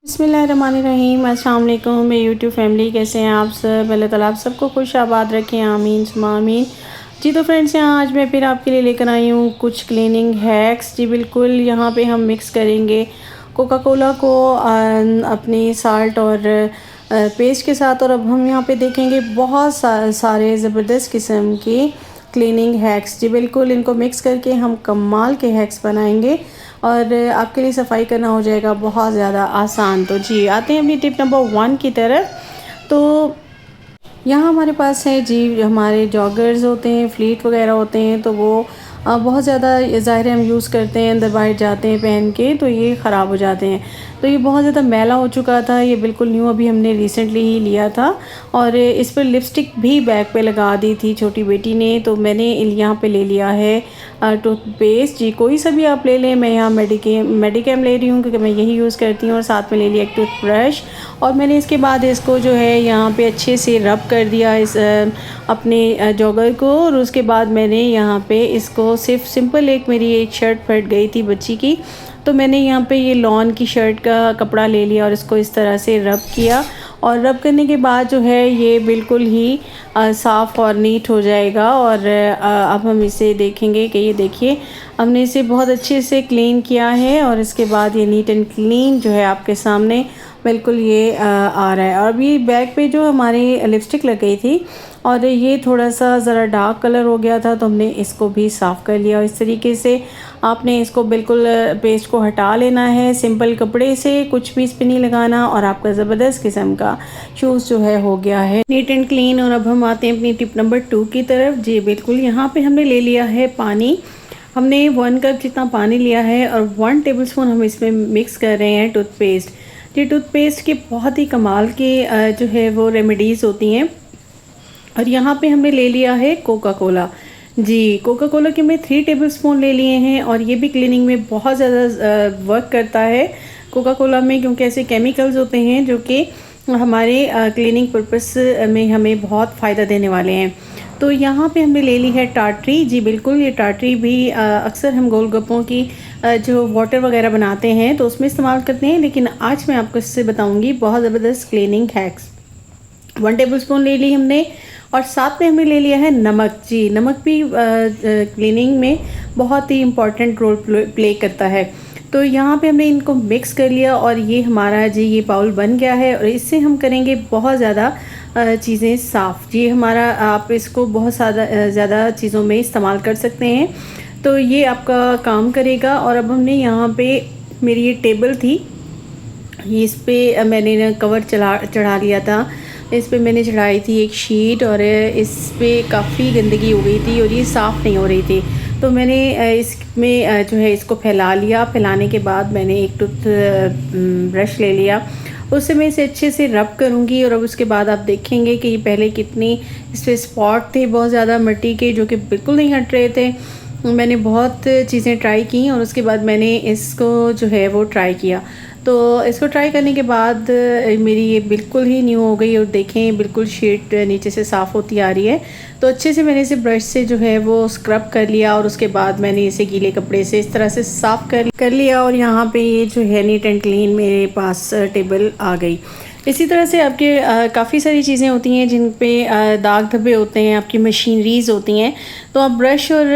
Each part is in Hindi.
बिस्मिल्लाहिर्रहमानिर्रहीम। अस्सलाम वालेकुम मेरी यूट्यूब फैमिली, कैसे हैं आप सब। अल्लाह ताला आप सबको खुश आबाद रखें, आमीन सुम्मा आमीन। जी तो फ्रेंड्स, यहाँ आज मैं फिर आपके लिए लेकर आई हूँ कुछ क्लीनिंग हैक्स। जी बिल्कुल, यहाँ पे हम मिक्स करेंगे कोका कोला को अपनी साल्ट और पेस्ट के साथ। और अब हम यहाँ पे देखेंगे बहुत सारे ज़बरदस्त किस्म की क्लीनिंग हैक्स। जी बिल्कुल, इनको मिक्स करके हम कमाल के हैक्स बनाएंगे और आपके लिए सफाई करना हो जाएगा बहुत ज़्यादा आसान। तो जी आते हैं अपनी टिप नंबर 1 की तरफ। तो यहाँ हमारे पास है जी, हमारे जॉगर्स होते हैं, फ्लीट वगैरह होते हैं, तो वो बहुत ज़्यादा ज़ाहिर हम यूज़ करते हैं, अंदर बाहर जाते हैं पहन के, तो ये ख़राब हो जाते हैं। तो ये बहुत ज़्यादा मैला हो चुका था, ये बिल्कुल न्यू अभी हमने रिसेंटली ही लिया था। और इस पर लिपस्टिक भी बैक पे लगा दी थी छोटी बेटी ने। तो मैंने यहाँ पे ले लिया है टूथपेस्ट। जी कोई सा भी आप ले लें, मैं यहाँ मेडिकेम ले रही हूँ क्योंकि मैं यही यूज़ करती हूँ। और साथ में ले लिया एक टूथब्रश। और मैंने इसके बाद इसको जो है यहाँ पे अच्छे से रब कर दिया इस अपने जॉगर को। और उसके बाद मैंने यहाँ पे इसको सिर्फ सिंपल एक मेरी एक शर्ट फट गई थी बच्ची की, तो मैंने यहाँ पे ये लॉन की शर्ट का कपड़ा ले लिया और इसको इस तरह से रब किया। और रब करने के बाद जो है ये बिल्कुल ही साफ़ और नीट हो जाएगा। और अब हम इसे देखेंगे कि ये देखिए, हमने इसे बहुत अच्छे से क्लीन किया है और इसके बाद ये नीट एंड क्लीन जो है आपके सामने बिल्कुल ये आ रहा है। और अभी बैक पे जो हमारी लिपस्टिक लग गई थी और ये थोड़ा सा ज़रा डार्क कलर हो गया था, तो हमने इसको भी साफ़ कर लिया। और इस तरीके से आपने इसको बिल्कुल पेस्ट को हटा लेना है सिंपल कपड़े से, कुछ भी इस पर नहीं लगाना, और आपका ज़बरदस्त किस्म का शूज़ जो है हो गया है नीट एंड क्लीन। और अब हम आते हैं अपनी टिप नंबर 2 की तरफ। जी बिल्कुल, यहाँ पे हमने ले लिया है पानी। हमने 1 कप जितना पानी लिया है और 1 टेबलस्पून हम इसमें मिक्स कर रहे हैं टूथपेस्ट। जी टूथपेस्ट के बहुत ही कमाल के जो है वो रेमेडीज़ होती हैं। और यहाँ पे हमने ले लिया है कोका कोला। जी कोका कोला के मैं 3 टेबलस्पून ले लिए हैं और ये भी क्लीनिंग में बहुत ज़्यादा वर्क करता है कोका कोला में, क्योंकि ऐसे केमिकल्स होते हैं जो कि हमारे क्लीनिंग पर्पस में हमें बहुत फ़ायदा देने वाले हैं। तो यहाँ पे हमने ले ली है टाटरी। जी बिल्कुल, ये टाटरी भी अक्सर हम गोलगप्पों की जो वाटर वगैरह बनाते हैं तो उसमें इस्तेमाल करते हैं, लेकिन आज मैं आपको इससे बताऊँगी बहुत ज़बरदस्त क्लीनिंग हैक्स। 1 टेबलस्पून ले ली हमने और साथ में हमने ले लिया है नमक। जी नमक भी क्लीनिंग में बहुत ही इम्पॉर्टेंट रोल प्ले करता है। तो यहाँ पे हमने इनको मिक्स कर लिया और ये हमारा जी ये बाउल बन गया है। और इससे हम करेंगे बहुत ज़्यादा चीज़ें साफ़। जी हमारा आप इसको बहुत ज़्यादा चीज़ों में इस्तेमाल कर सकते हैं, तो ये आपका काम करेगा। और अब हमने यहाँ पे मेरी ये टेबल थी, इस पर मैंने कवर चढ़ा लिया था। इस पे मैंने चढ़ाई थी एक शीट और इस पे काफ़ी गंदगी हो गई थी और ये साफ़ नहीं हो रही थी। तो मैंने इसमें जो है इसको फैला लिया। फैलाने के बाद मैंने एक टूथ ब्रश ले लिया, उससे मैं इसे अच्छे से रब करूँगी। और अब उसके बाद आप देखेंगे कि ये पहले कितनी इस पर स्पॉट थे बहुत ज़्यादा मिट्टी के, जो कि बिल्कुल नहीं हट रहे थे। मैंने बहुत चीज़ें ट्राई की और उसके बाद मैंने इसको जो है वो ट्राई किया। तो इसको ट्राई करने के बाद मेरी ये बिल्कुल ही न्यू हो गई। और देखें बिल्कुल शीट नीचे से साफ़ होती आ रही है। तो अच्छे से मैंने इसे ब्रश से जो है वो स्क्रब कर लिया और उसके बाद मैंने इसे गीले कपड़े से इस तरह से साफ़ कर लिया। और यहाँ पे ये जो है नीट एंड क्लीन मेरे पास टेबल आ गई। इसी तरह से आपके काफ़ी सारी चीज़ें होती हैं जिन पे दाग धब्बे होते हैं, आपकी मशीनरीज़ होती हैं। तो आप ब्रश और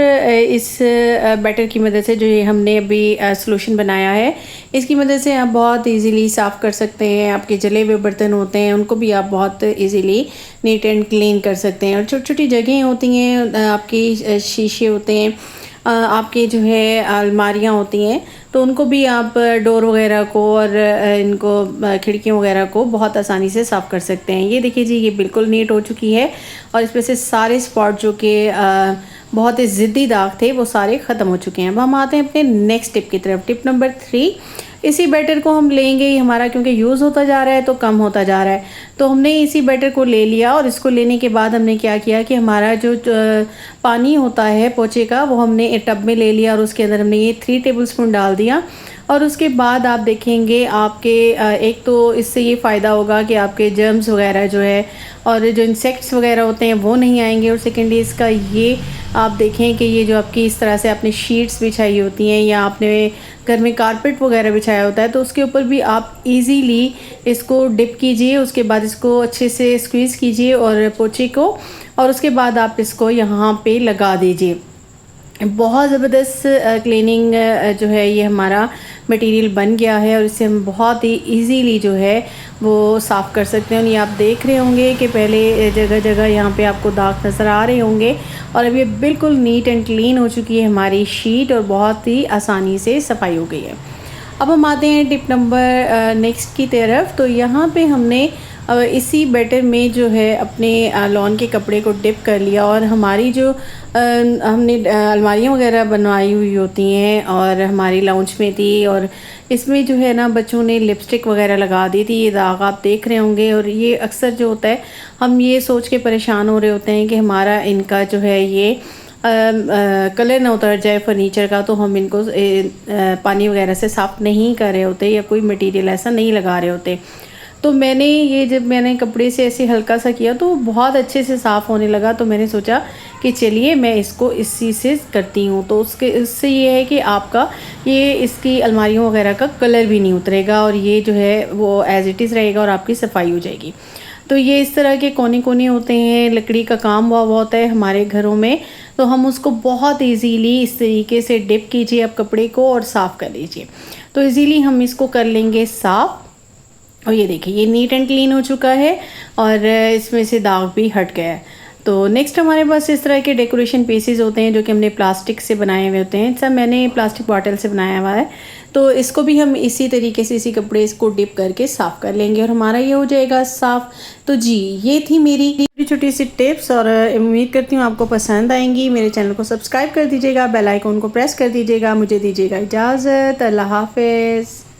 इस बैटर की मदद से जो ये हमने अभी सॉल्यूशन बनाया है, इसकी मदद से आप बहुत इजीली साफ़ कर सकते हैं। आपके जले हुए बर्तन होते हैं उनको भी आप बहुत इजीली नीट एंड क्लीन कर सकते हैं। और छोटी छोटी जगहें होती हैं, आपकी शीशे होते हैं, आपके जो है अलमारियाँ होती हैं, तो उनको भी आप डोर वगैरह को और इनको खिड़कियों वगैरह को बहुत आसानी से साफ़ कर सकते हैं। ये देखिए जी, ये बिल्कुल नीट हो चुकी है और इसमें से सारे स्पॉट जो कि बहुत ही ज़िद्दी दाग थे वो सारे ख़त्म हो चुके हैं। अब हम आते हैं अपने नेक्स्ट टिप की तरफ। टिप नंबर 3, इसी बैटर को हम लेंगे ही, हमारा क्योंकि यूज़ होता जा रहा है तो कम होता जा रहा है, तो हमने इसी बैटर को ले लिया। और इसको लेने के बाद हमने क्या किया कि हमारा जो पानी होता है पोछे का वो हमने एक टब में ले लिया और उसके अंदर हमने ये 3 टेबलस्पून डाल दिया। और उसके बाद आप देखेंगे आपके एक तो इससे ये फ़ायदा होगा कि आपके जर्म्स वगैरह जो है और जो इंसेक्ट्स वगैरह होते हैं वो नहीं आएंगे। और सेकेंडली इसका ये आप देखें कि ये जो आपकी इस तरह से आपने शीट्स बिछाई होती हैं या आपने घर में कारपेट वगैरह बिछाया होता है तो उसके ऊपर भी आप इजीली इसको डिप कीजिए। उसके बाद इसको अच्छे से स्क्वीज़ कीजिए और पोछे को, और उसके बाद आप इसको यहाँ पे लगा दीजिए। बहुत ज़बरदस्त क्लीनिंग जो है ये हमारा मटेरियल बन गया है और इससे हम बहुत ही इजीली जो है वो साफ़ कर सकते हैं। और ये आप देख रहे होंगे कि पहले जगह जगह यहाँ पे आपको दाग नज़र आ रहे होंगे और अब ये बिल्कुल नीट एंड क्लीन हो चुकी है हमारी शीट और बहुत ही आसानी से सफाई हो गई है। अब हम आते हैं टिप नंबर नेक्स्ट की तरफ। तो यहाँ पे हमने इसी बैटर में जो है अपने लॉन के कपड़े को डिप कर लिया और हमारी जो हमने अलमारियाँ वगैरह बनवाई हुई होती हैं और हमारी लाउंज में थी और इसमें जो है ना बच्चों ने लिपस्टिक वगैरह लगा दी थी। ये दाग आप देख रहे होंगे और ये अक्सर जो होता है हम ये सोच के परेशान हो रहे होते हैं कि हमारा इनका जो है ये कलर ना उतर जाए फर्नीचर का, तो हम इनको पानी वगैरह से साफ़ नहीं कर रहे होते या कोई मटेरियल ऐसा नहीं लगा रहे होते। तो मैंने ये जब मैंने कपड़े से ऐसे हल्का सा किया तो बहुत अच्छे से साफ़ होने लगा। तो मैंने सोचा कि चलिए मैं इसको इसी से करती हूँ। तो इससे ये है कि आपका ये इसकी अलमारियों वगैरह का कलर भी नहीं उतरेगा और ये जो है वो एज़ इट इज़ रहेगा और आपकी सफाई हो जाएगी। तो ये इस तरह के कोने कोने होते हैं, लकड़ी का काम हुआ होता है हमारे घरों में, तो हम उसको बहुत इजीली इस तरीके से डिप कीजिए आप कपड़े को और साफ़ कर लीजिए। तो इजीली हम इसको कर लेंगे साफ़। और ये देखिए ये नीट एंड क्लीन हो चुका है और इसमें से दाग भी हट गया है। तो नेक्स्ट हमारे पास इस तरह के डेकोरेशन पीसेस होते हैं जो कि हमने प्लास्टिक से बनाए हुए होते हैं। सब मैंने प्लास्टिक बॉटल से बनाया हुआ है। तो इसको भी हम इसी तरीके से इसी कपड़े इसको डिप करके साफ़ कर लेंगे और हमारा ये हो जाएगा साफ़। तो जी ये थी मेरी छोटी छोटी सी टिप्स और उम्मीद करती हूँ आपको पसंद आएंगी। मेरे चैनल को सब्सक्राइब कर दीजिएगा, बेल आइकन को प्रेस कर दीजिएगा। मुझे दीजिएगा इजाज़त। अल्लाह हाफिज़।